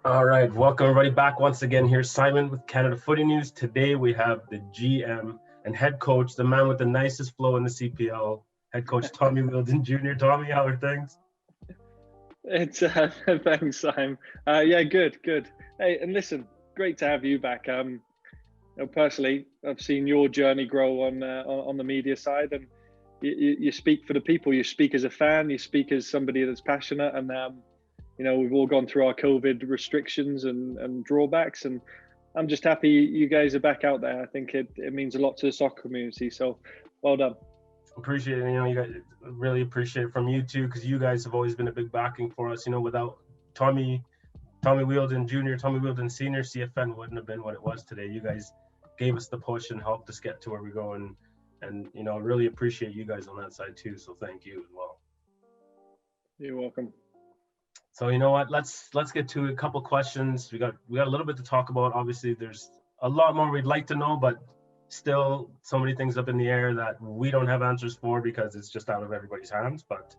All right, welcome everybody back once again. Here's Simon with Canada Footy News. Today we have the GM and head coach, the man with the nicest flow in the CPL, head coach Tommy Wheeldon Jr. Tommy, how are things? It's thanks, Simon. Yeah, good. Hey, and listen, great to have you back. Personally, I've seen your journey grow on the media side, and you speak for the people. You speak as a fan. You speak as somebody that's passionate, and we've all gone through our COVID restrictions and drawbacks, and I'm just happy you guys are back out there. I think it means a lot to the soccer community. So, well done. Appreciate it. You guys really appreciate it from you too, because you guys have always been a big backing for us. Without Tommy Wheeldon Jr., Tommy Wheeldon Sr., CFN wouldn't have been what it was today. You guys gave us the push and helped us get to where we go, and really appreciate you guys on that side too. So thank you as well. You're welcome. So you know what? Let's get to a couple questions. We got a little bit to talk about. Obviously, there's a lot more we'd like to know, but still so many things up in the air that we don't have answers for because it's just out of everybody's hands. But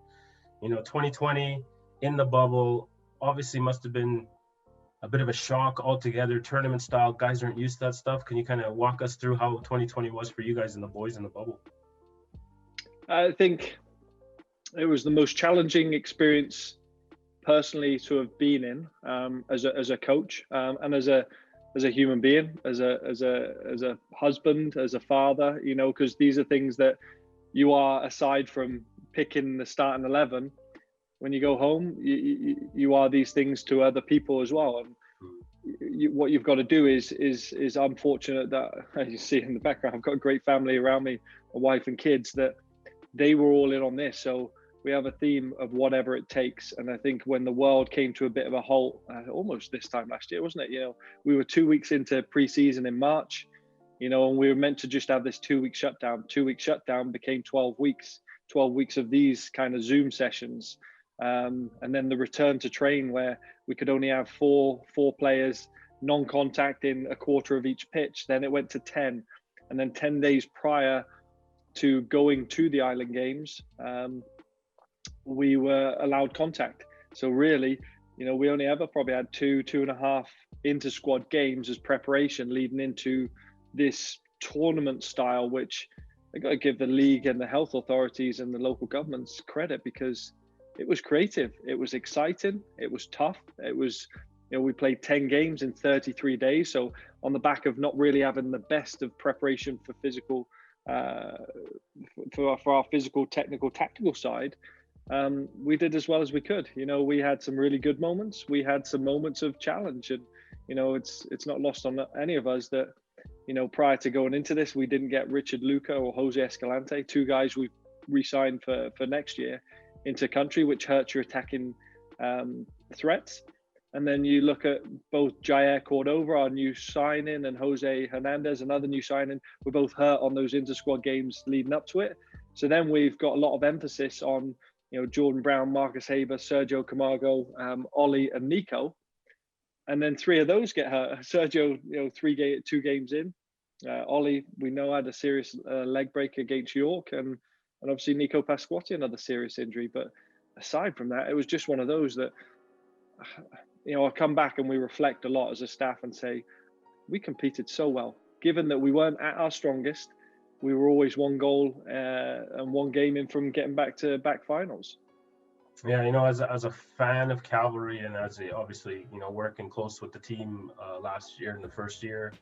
2020 in the bubble obviously must have been a bit of a shock altogether. Tournament style, guys aren't used to that stuff. Can you kind of walk us through how 2020 was for you guys and the boys in the bubble? I think it was the most challenging experience personally to have been in as a coach and as a human being, as a husband, as a father, because these are things that you are, aside from picking the starting 11, when you go home, you are these things to other people as well. And what you've got to do is I'm fortunate that, as you see in the background, I've got a great family around me, a wife and kids, that they were all in on this. So we have a theme of whatever it takes. And I think when the world came to a bit of a halt, almost this time last year, wasn't it? We were 2 weeks into pre-season in March, and we were meant to just have this 2 week shutdown. 2 week shutdown became 12 weeks of these kind of Zoom sessions. And then the return to train, where we could only have four players, non-contact in a quarter of each pitch. Then it went to 10. And then 10 days prior to going to the Island Games, we were allowed contact. So really, we only ever probably had two and a half inter-squad games as preparation leading into this tournament style, which I got to give the league and the health authorities and the local governments credit, because it was creative, it was exciting, it was tough. It was, we played 10 games in 33 days. So on the back of not really having the best of preparation for physical, for our physical, technical, tactical side, we did as well as we could. We had some really good moments. We had some moments of challenge, and it's not lost on any of us that prior to going into this, we didn't get Richard Luca or Jose Escalante, two guys we re-signed for next year, into country, which hurts your attacking threats. And then you look at both Jair Cordova, our new signing, and Jose Hernandez, another new signing, were both hurt on those inter-squad games leading up to it. So then we've got a lot of emphasis on Jordan Brown, Marcus Haber, Sergio Camargo, Ollie, and Nico. And then three of those get hurt. Sergio, 2 games in. Ollie, we know, had a serious leg break against York. And obviously Nico Pasquotti, another serious injury. But aside from that, it was just one of those that, I come back and we reflect a lot as a staff and say, we competed so well. Given that we weren't at our strongest, we were always one goal and one game in from getting back to back finals. Yeah, as a fan of Cavalry, and as obviously working close with the team last year in the first year,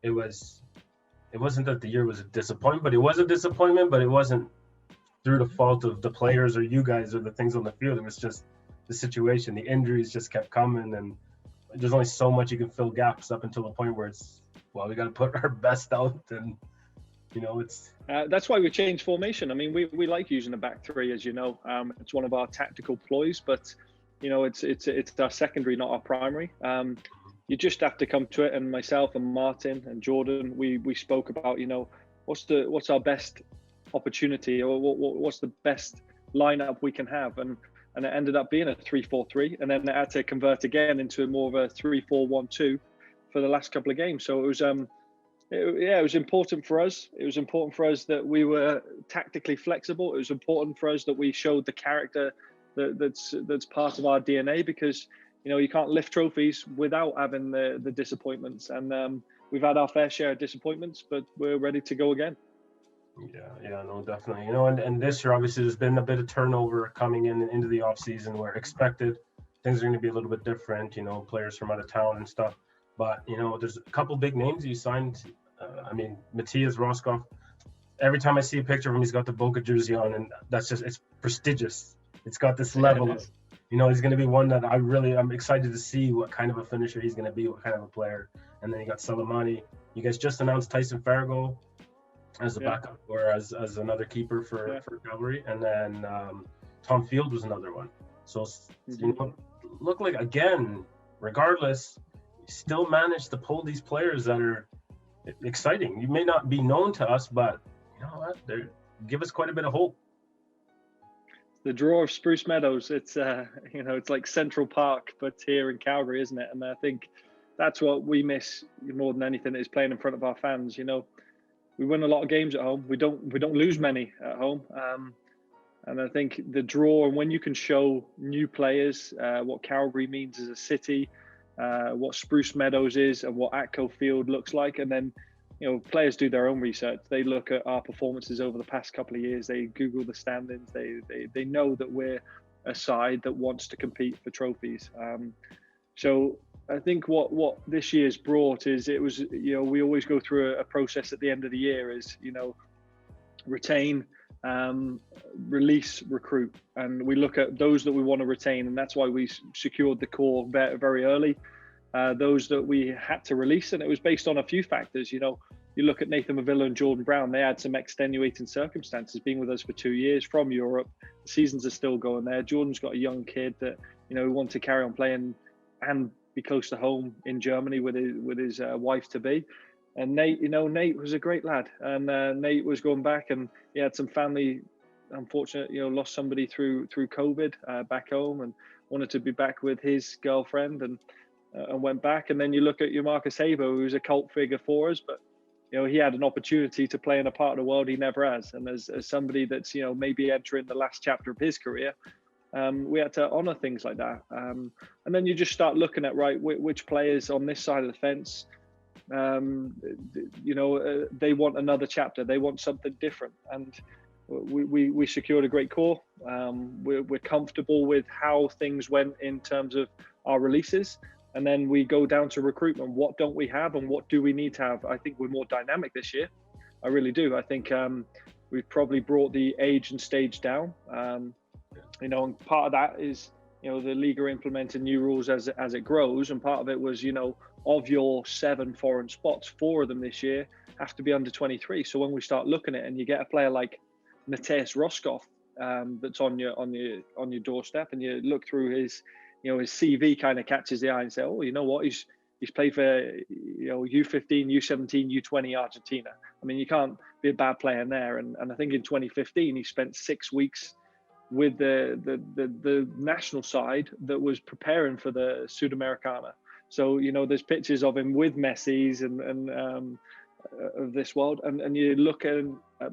it wasn't that the year was a disappointment, but it was a disappointment, but it wasn't through the fault of the players or you guys or the things on the field. It was just the situation. The injuries just kept coming, and there's only so much you can fill gaps up until the point where we got to put our best out, and it's that's why we changed formation. I mean, we like using a back three, as you know. It's one of our tactical ploys, but it's our secondary, not our primary. You just have to come to it. And myself and Martin and Jordan, we spoke about what's our best opportunity, or what's the best lineup we can have, and it ended up being a 3-4-3, and then it had to convert again into more of a 3-4-1-2 for the last couple of games. So it was it was important for us. It was important for us that we were tactically flexible. It was important for us that we showed the character that's part of our DNA, because you can't lift trophies without having the disappointments. And we've had our fair share of disappointments, but we're ready to go again. Yeah, no, definitely. And this year, obviously, there's been a bit of turnover coming into the off season where expected things are going to be a little bit different, players from out of town and stuff. But, there's a couple big names you signed. Matthias Roskopf, every time I see a picture of him, he's got the Boca jersey on, and it's prestigious. It's got this level of, he's going to be one that I'm excited to see what kind of a finisher he's going to be, what kind of a player. And then you got Salamani. You guys just announced Tyson Farrago as a backup or as another keeper for Cavalry, and then Tom Field was another one. So look like, again, regardless, you still managed to pull these players that are exciting. You may not be known to us, but you know what? They give us quite a bit of hope. The draw of Spruce Meadows. It's it's like Central Park, but here in Calgary, isn't it? And I think that's what we miss more than anything, is playing in front of our fans. We win a lot of games at home. We don't lose many at home. And I think the draw, and when you can show new players what Calgary means as a city, what Spruce Meadows is, and what Atco Field looks like, and then players do their own research. They look at our performances over the past couple of years. They Google the standings. They know that we're a side that wants to compete for trophies. So I think what this year's brought is, it was, we always go through a process at the end of the year, is, retain, release, recruit. And we look at those that we want to retain. And that's why we secured the core very early. Those that we had to release, and it was based on a few factors. You look at Nathan Mavilla and Jordan Brown. They had some extenuating circumstances, being with us for 2 years from Europe. The seasons are still going there. Jordan's got a young kid that, we want to carry on playing and be close to home in Germany with his wife to be. And Nate, Nate was a great lad, and Nate was going back, and he had some family, unfortunately, lost somebody through COVID back home, and wanted to be back with his girlfriend, and went back. And then you look at your Marcus Haber, who's a cult figure for us, but he had an opportunity to play in a part of the world he never has. And as somebody that's maybe entering the last chapter of his career, we had to honour things like that. And then you just start looking at, right, which players on this side of the fence, they want another chapter. They want something different. And we secured a great core. We're comfortable with how things went in terms of our releases. And then we go down to recruitment. What don't we have, and what do we need to have? I think we're more dynamic this year. I really do. I think we've probably brought the age and stage down. And part of that is, the league are implementing new rules as it grows. And part of it was, of your 7 foreign spots, 4 of them this year have to be under 23. So when we start looking at it, and you get a player like Matthias Roskopf that's on your doorstep, and you look through his CV, kind of catches the eye, and say, oh, you know what, he's played for U15, U17, U20 Argentina. I mean, you can't be a bad player in there. And I think in 2015 he spent 6 weeks with the national side that was preparing for the Sudamericana. So there's pictures of him with Messi's and of this world, and you look at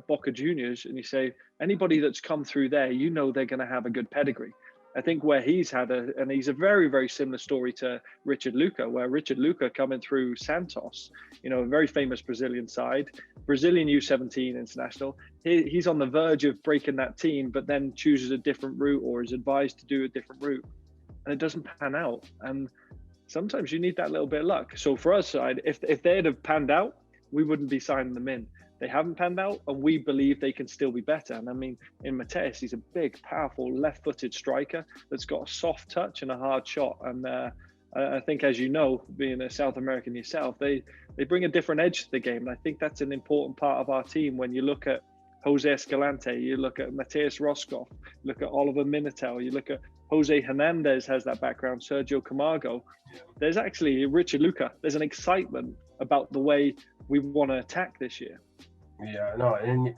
Boca Juniors and you say, anybody that's come through there, they're going to have a good pedigree. I think where he's had and he's a very, very similar story to Richard Luca, where Richard Luca coming through Santos, a very famous Brazilian side, Brazilian U17 international. He's on the verge of breaking that team, but then chooses a different route, or is advised to do a different route, and it doesn't pan out. And sometimes you need that little bit of luck. So for us side, if they'd have panned out, we wouldn't be signing them in. They haven't panned out, and we believe they can still be better. And I mean, in Matthias, he's a big, powerful, left-footed striker that's got a soft touch and a hard shot. And I think, as you know, being a South American yourself, they bring a different edge to the game. And I think that's an important part of our team. When you look at Jose Escalante, you look at Matthias Roskopf, you look at Oliver Minatel, you look at Jose Hernandez has that background, Sergio Camargo. There's actually Richard Luca. There's an excitement about the way we want to attack this year. Yeah, no, and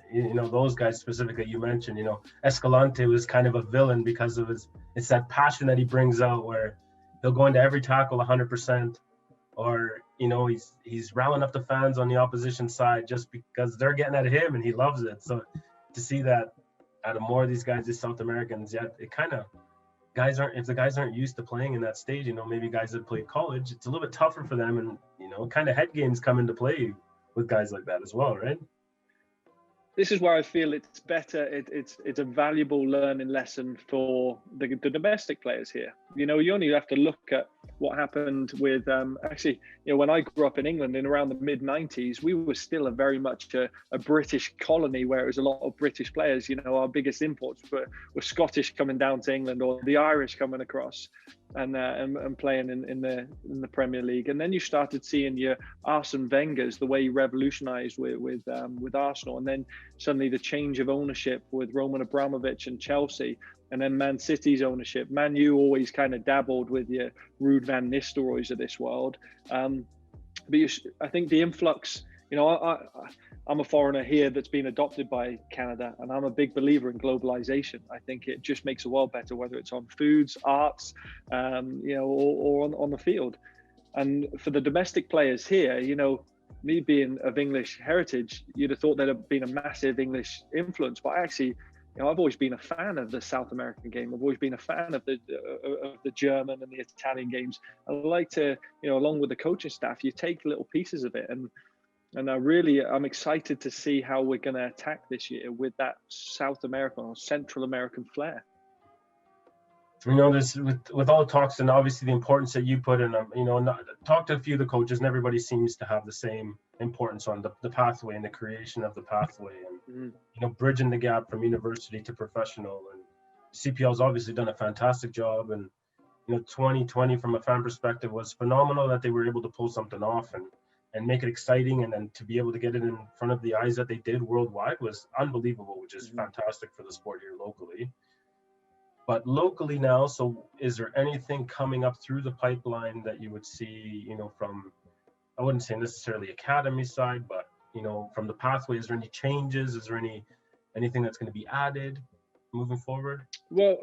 those guys specifically you mentioned, Escalante was kind of a villain because of it's that passion that he brings out, where he'll go into every tackle 100%, or he's rallying up the fans on the opposition side just because they're getting at him and he loves it. So to see that out of more of these guys, these South Americans, yeah, it kind of if the guys aren't used to playing in that stage, maybe guys that play college, it's a little bit tougher for them, and kind of head games come into play with guys like that as well, right? This is where I feel it's better. It's a valuable learning lesson for the domestic players here. You only have to look at what happened with actually, when I grew up in England in around the mid 90s, we were still very much a British colony where it was a lot of British players. Our biggest imports were Scottish coming down to England, or the Irish coming across and playing in the Premier League. And then you started seeing your Arsene Wenger's, the way he revolutionised with Arsenal, and then suddenly the change of ownership with Roman Abramovich and Chelsea, and then Man City's ownership. Man U always kind of dabbled with your Ruud van Nistelrooys of this world. But I think the influx, I'm a foreigner here that's been adopted by Canada, and I'm a big believer in globalization. I think it just makes the world better, whether it's on foods, arts, or on the field. And for the domestic players here, me being of English heritage, you'd have thought there'd have been a massive English influence, but actually, I've always been a fan of the South American game. I've always been a fan of the German and the Italian games. I like to, along with the coaching staff, you take little pieces of it, and I'm excited to see how we're going to attack this year with that South American or Central American flair. This with all the talks, and obviously the importance that you put in, talk to a few of the coaches, and everybody seems to have the same importance on the pathway and the creation of the pathway, and bridging the gap from university to professional. And CPL's obviously done a fantastic job, and 2020 from a fan perspective was phenomenal that they were able to pull something off and make it exciting, and then to be able to get it in front of the eyes that they did worldwide was unbelievable, which is fantastic for the sport here locally. But locally now, so is there anything coming up through the pipeline that you would see, from, I wouldn't say necessarily academy side, but, from the pathway, is there any changes? Is there anything that's going to be added moving forward? Well,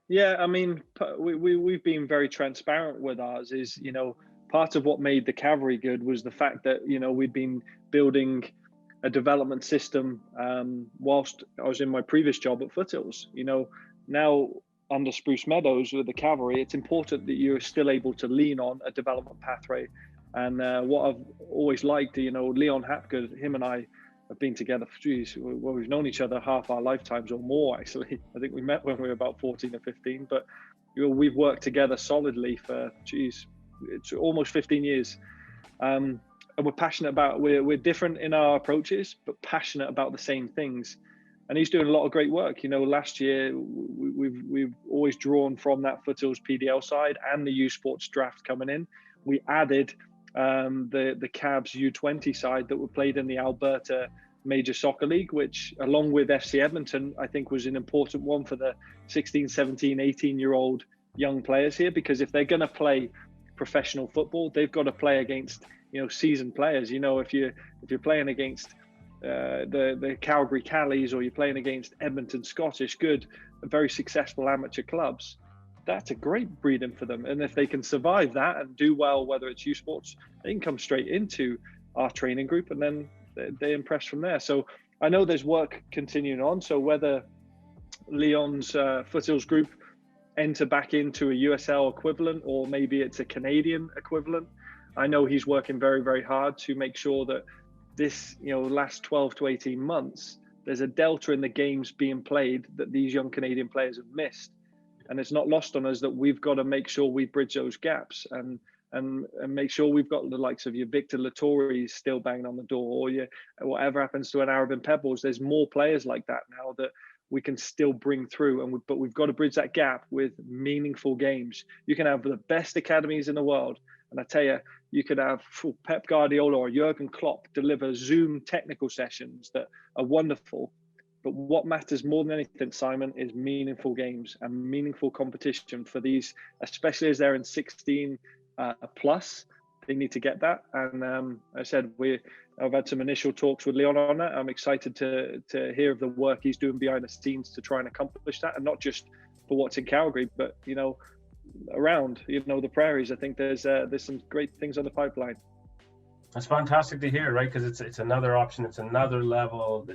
yeah, I mean, we've been very transparent with ours. Is, part of what made the Cavalry good was the fact that, we'd been building a development system whilst I was in my previous job at Foothills. Now under Spruce Meadows with the Cavalry, it's important that you're still able to lean on a development pathway. And what I've always liked, Leon Hapgood, him and I have been together, we've known each other half our lifetimes or more, actually. I think we met when we were about 14 or 15, but we've worked together solidly for, it's almost 15 years. And we're passionate about, we're different in our approaches, but passionate about the same things. And he's doing a lot of great work. Last year, we've always drawn from that Foothills PDL side and the U Sports draft coming in. We added the Cavs U20 side that were played in the Alberta Major Soccer League, which along with FC Edmonton, I think was an important one for the 16, 17, 18-year-old young players here, because if they're going to play professional football, they've got to play against, seasoned players. If you're playing against the Calgary Callies, or you're playing against Edmonton Scottish, very successful amateur clubs, that's a great breeding for them. And if they can survive that and do well, whether it's U Sports, they can come straight into our training group, and then they impress from there. So I know there's work continuing on. So whether Leon's Foothills group enter back into a USL equivalent, or maybe it's a Canadian equivalent, I know he's working very, very hard to make sure that this, last 12 to 18 months, there's a delta in the games being played that these young Canadian players have missed. And it's not lost on us that we've got to make sure we bridge those gaps and make sure we've got the likes of your Victor Lattori still banging on the door, or whatever happens to an Arab Pebbles. There's more players like that now that we can still bring through, but we've got to bridge that gap with meaningful games. You can have the best academies in the world, and I tell you, you could have Pep Guardiola or Jurgen Klopp deliver Zoom technical sessions that are wonderful. But what matters more than anything, Simon, is meaningful games and meaningful competition for these, especially as they're in 16 plus. They need to get that. And I said, I've had some initial talks with Leon on that. I'm excited to hear of the work he's doing behind the scenes to try and accomplish that, and not just for what's in Calgary, but around the prairies. I think there's some great things on the pipeline. That's fantastic to hear, right? Because it's another option, it's another level.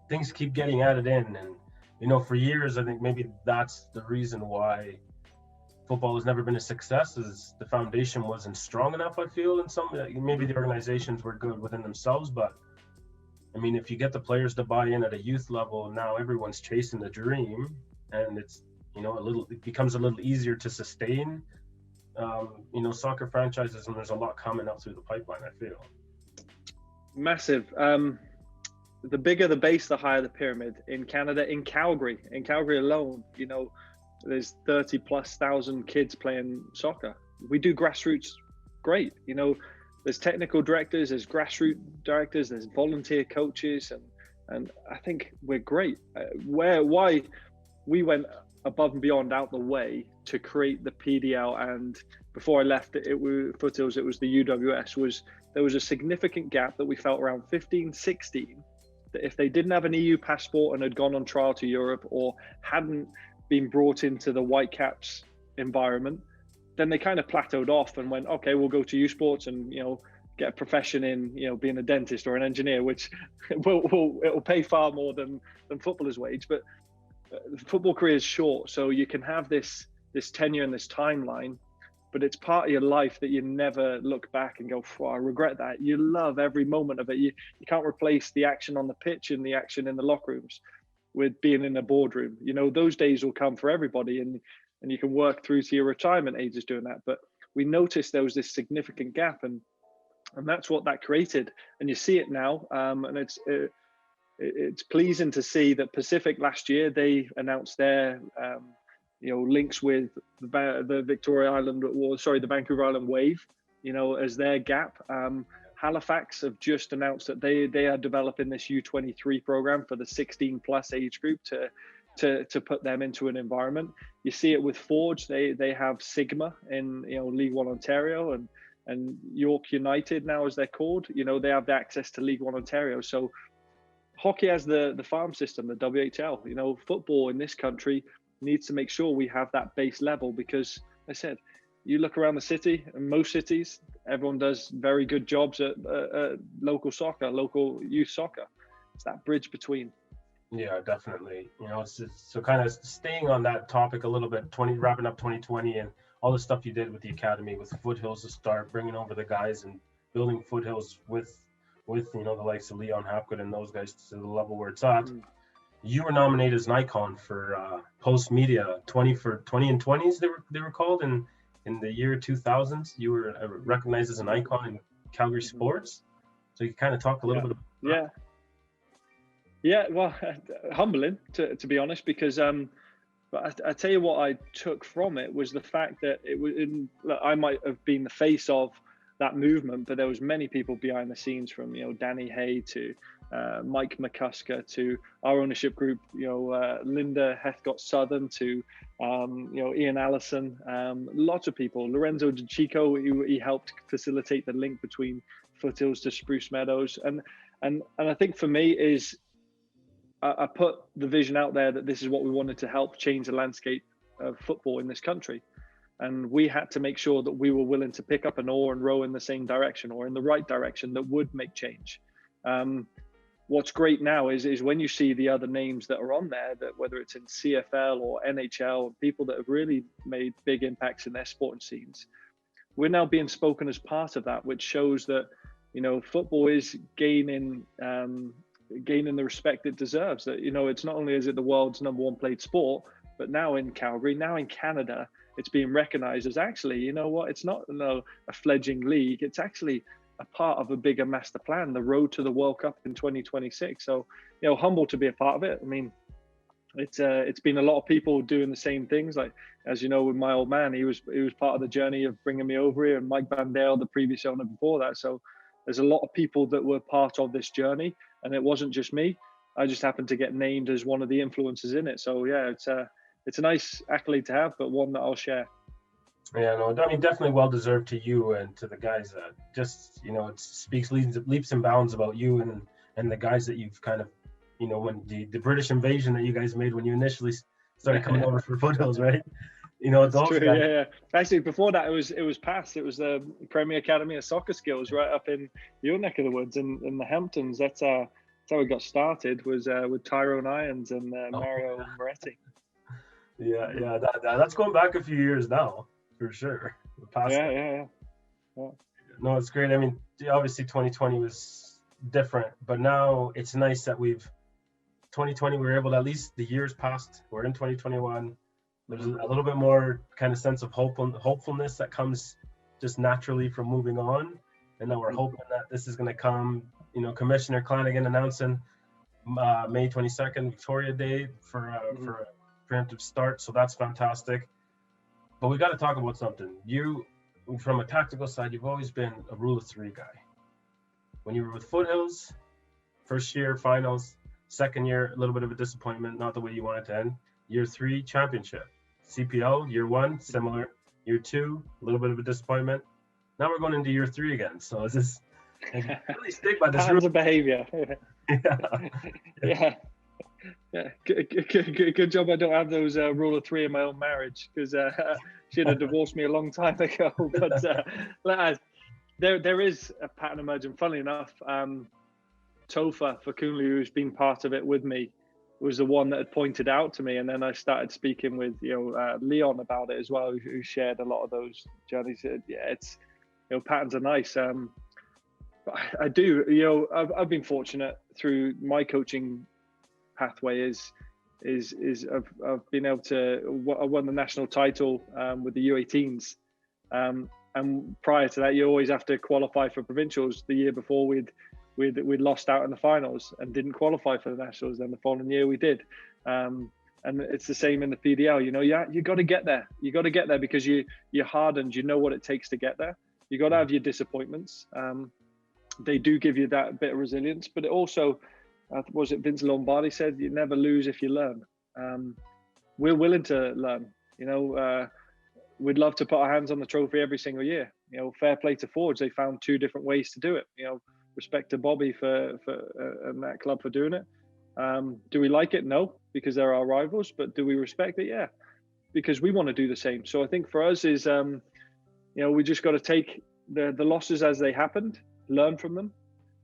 Things keep getting added in, and you know, for years, I think maybe that's the reason why football has never been a success, is the foundation wasn't strong enough. I feel in some, maybe the organizations were good within themselves, but I mean, if you get the players to buy in at a youth level, now everyone's chasing the dream, and it's, you know, it becomes a little easier to sustain, you know, soccer franchises, and there's a lot coming up through the pipeline, I feel. Massive. The bigger the base, the higher the pyramid. In Canada, in Calgary alone, you know, there's 30,000+ kids playing soccer. We do grassroots great. You know, there's technical directors, there's grassroots directors, there's volunteer coaches, and I think we're great. Why we went above and beyond, out the way, to create the PDL, and before I left it was Foothills, it was the UWS, there was a significant gap that we felt around 15, 16, that if they didn't have an EU passport and had gone on trial to Europe, or hadn't been brought into the Whitecaps environment, then they kind of plateaued off and went, okay, we'll go to U Sports and, you know, get a profession in, you know, being a dentist or an engineer, which it'll pay far more than footballer's wage. But the football career is short, so you can have this tenure and this timeline, but it's part of your life that you never look back and go, I regret that. You love every moment of it. You can't replace the action on the pitch and the action in the locker rooms with being in a boardroom. You know, those days will come for everybody, and you can work through to your retirement ages doing that. But we noticed there was this significant gap, and that's what that created. And you see it now, and it's pleasing to see that Pacific last year, they announced their you know, links with the Victoria Island, the Vancouver Island Wave, you know, as their gap. Halifax have just announced that they are developing this U23 program for the 16+ age group to put them into an environment. You see it with Forge. They have Sigma in, you know, League One Ontario, and York United now, as they're called. You know, they have the access to League One Ontario. So hockey has the farm system, the WHL. You know, football in this country needs to make sure we have that base level, because I said, you look around the city, and most cities, everyone does very good jobs at local soccer, local youth soccer. It's that bridge between. Yeah, definitely. You know, it's so kind of staying on that topic a little bit, wrapping up 2020 and all the stuff you did with the academy, with Foothills to start, bringing over the guys and building Foothills with you know, the likes of Leon Hapgood and those guys to the level where it's at. You were nominated as an icon for Post Media 20 and 20s. They were called in the year 2000s. You were recognized as an icon in Calgary sports. So you kind of talk a little bit about that. Yeah. Well, humbling to be honest, because but I tell you what I took from it was the fact that I might have been the face of that movement, but there was many people behind the scenes, from, you know, Danny Hay to Mike McCusker to our ownership group, you know, Linda Heathcott Southern to you know, Ian Allison, lots of people, Lorenzo DiCicco, he helped facilitate the link between Foothills to Spruce Meadows, and I think for me is I put the vision out there that this is what we wanted to help change the landscape of football in this country. And we had to make sure that we were willing to pick up an oar and row in the same direction, or in the right direction, that would make change. What's great now is when you see the other names that are on there, that whether it's in CFL or NHL, people that have really made big impacts in their sporting scenes, we're now being spoken as part of that, which shows that, you know, football is gaining the respect it deserves. That, you know, it's not only is it the world's #1 played sport, but now in Calgary, now in Canada, it's being recognized as, actually, you know what, it's not a fledgling league, it's actually a part of a bigger master plan, the road to the World Cup in 2026. So, you know, humble to be a part of it. I mean, it's been a lot of people doing the same things. Like, as you know, with my old man, he was part of the journey of bringing me over here, and Mike Bandale, the previous owner before that. So there's a lot of people that were part of this journey, and it wasn't just me. I just happened to get named as one of the influencers in it. So yeah, it's a nice accolade to have, but one that I'll share. Yeah, no, I mean, definitely well deserved to you and to the guys. Just, you know, it speaks leaps and bounds about you and the guys that you've kind of, you know, when the British invasion that you guys made when you initially started coming over for Foothills, right? You know, it's true. Yeah. Actually, before that, it was past. It was the Premier Academy of Soccer Skills right up in your neck of the woods in the Hamptons. That's how we got started, was with Tyrone Irons and Mario Moretti. Yeah, that's going back a few years now, for sure. Yeah. No, it's great. I mean, obviously 2020 was different, but now it's nice that 2020 we were able to, at least the years passed, we're in 2021. There's a little bit more kind of sense of hopefulness that comes just naturally from moving on. And now we're hoping that this is going to come, Commissioner Clanagan announcing May 22nd, Victoria Day for a preemptive start. So that's fantastic. But we got to talk about something. You, from a tactical side, you've always been a rule of three guy. When you were with Foothills, first year finals, second year, a little bit of a disappointment, not the way you wanted to end. Year 3, championship. CPL, year 1, similar. Year 2, a little bit of a disappointment. Now we're going into year 3 again. So it's just really stick by this patterns of behavior. Yeah. Good job I don't have those rule of three in my own marriage, because she'd have divorced me a long time ago. But there is a pattern emerging. Funnily enough, Topher Fakunlu, who's been part of it with me, was the one that had pointed out to me, and then I started speaking with Leon about it as well, who shared a lot of those journeys. Yeah, it's patterns are nice. I do, I've been fortunate through my coaching pathway. I've been able to, I won the national title with the U18s, and prior to that, you always have to qualify for provincials. The year before, we'd lost out in the finals and didn't qualify for the nationals. Then the following year we did, and it's the same in the PDL. You got to get there. You got to get there because you're hardened. You know what it takes to get there. You got to have your disappointments. They do give you that bit of resilience, but it also, was it Vince Lombardi said, you never lose if you learn. We're willing to learn. We'd love to put our hands on the trophy every single year. Fair play to Forge. They found 2 different ways to do it. Respect to Bobby for and that club for doing it. Do we like it? No, because they're our rivals. But do we respect it? Yeah, because we want to do the same. So I think for us is, we just got to take the losses as they happened, learn from them,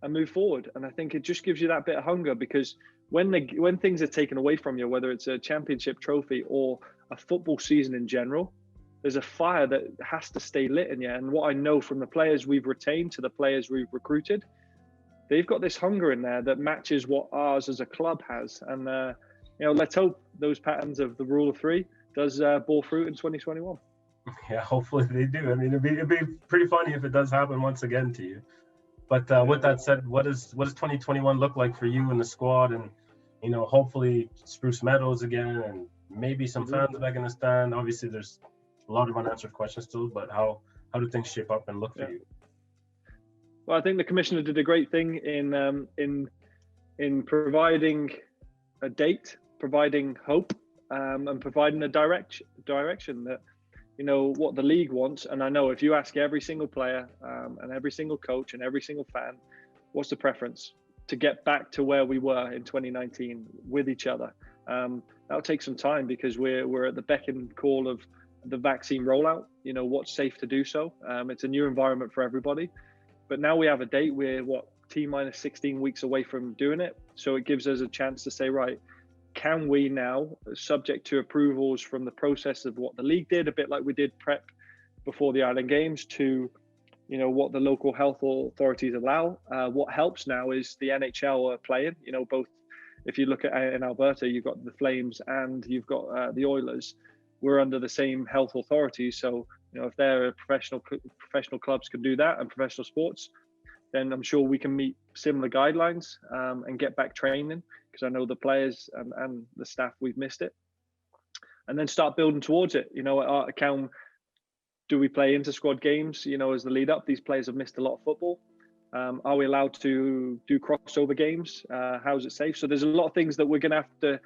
and move forward. And I think it just gives you that bit of hunger, because when things are taken away from you, whether it's a championship trophy or a football season in general, there's a fire that has to stay lit in you. And what I know from the players we've retained to the players we've recruited, they've got this hunger in there that matches what ours as a club has. And, let's hope those patterns of the rule of three does bore fruit in 2021. Yeah, hopefully they do. I mean, it'd be pretty funny if it does happen once again to you. But with that said, what does 2021 look like for you and the squad? And, hopefully Spruce Meadows again, and maybe some fans back in the stand. Obviously, there's a lot of unanswered questions still, but how do things shape up and look for you? Well, I think the commissioner did a great thing in providing a date, providing hope, and providing a direction that, what the league wants. And I know if you ask every single player and every single coach and every single fan, what's the preference? To get back to where we were in 2019 with each other. That'll take some time, because we're at the beck and call of the vaccine rollout. What's safe to do so. It's a new environment for everybody. But now we have a date. We're T-minus 16 weeks away from doing it. So it gives us a chance to say, right, can we now, subject to approvals from the process of what the league did, a bit like we did prep before the Ireland Games, to, what the local health authorities allow. What helps now is the NHL are playing, both. If you look at in Alberta, you've got the Flames and you've got the Oilers. We're under the same health authorities. So, if they're professional clubs can do that, and professional sports, then I'm sure we can meet similar guidelines and get back training, because I know the players and the staff, we've missed it. And then start building towards it. Do we play inter-squad games, as the lead up? These players have missed a lot of football. Are we allowed to do crossover games? How is it safe? So there's a lot of things that we're going to have to,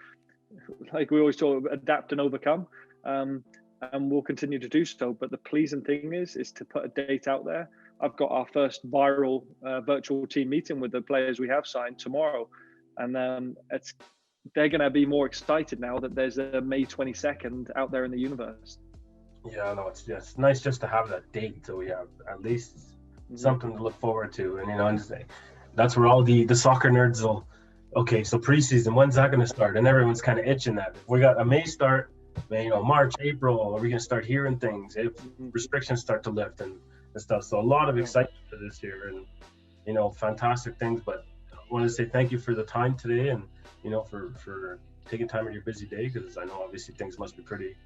like we always talk, adapt and overcome. And we'll continue to do so. But the pleasing thing is to put a date out there. I've got our first viral virtual team meeting with the players we have signed tomorrow. And they're going to be more excited now that there's a May 22nd out there in the universe. Yeah, no, it's nice just to have that date, so we have at least something to look forward to. And, and that's where all the soccer nerds will okay, so preseason, when's that going to start? And everyone's kind of itching that. We got a May start, March, April, are we going to start hearing things if restrictions start to lift and stuff? So a lot of excitement for this year, and fantastic things. But I want to say thank you for the time today, and for taking time in your busy day, because I know obviously things must be pretty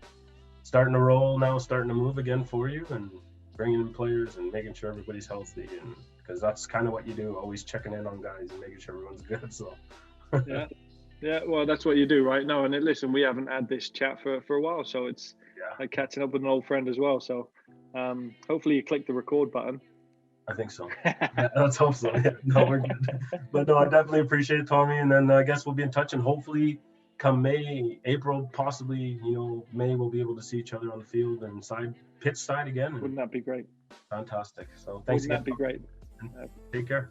starting to roll now, starting to move again for you, and bringing in players and making sure everybody's healthy, and because that's kind of what you do, always checking in on guys and making sure everyone's good. So yeah, well, that's what you do, right? No, and listen, we haven't had this chat for a while, so it's like catching up with an old friend as well. So hopefully you click the record button. I think so. Yeah, let's hope so. Yeah, no, we're good. But no, I definitely appreciate it, Tommy. And then I guess we'll be in touch, and hopefully come May, April, possibly, May, we'll be able to see each other on the field and pitch side again. Wouldn't that be great? Fantastic. So thanks again. Wouldn't that be great? Take care.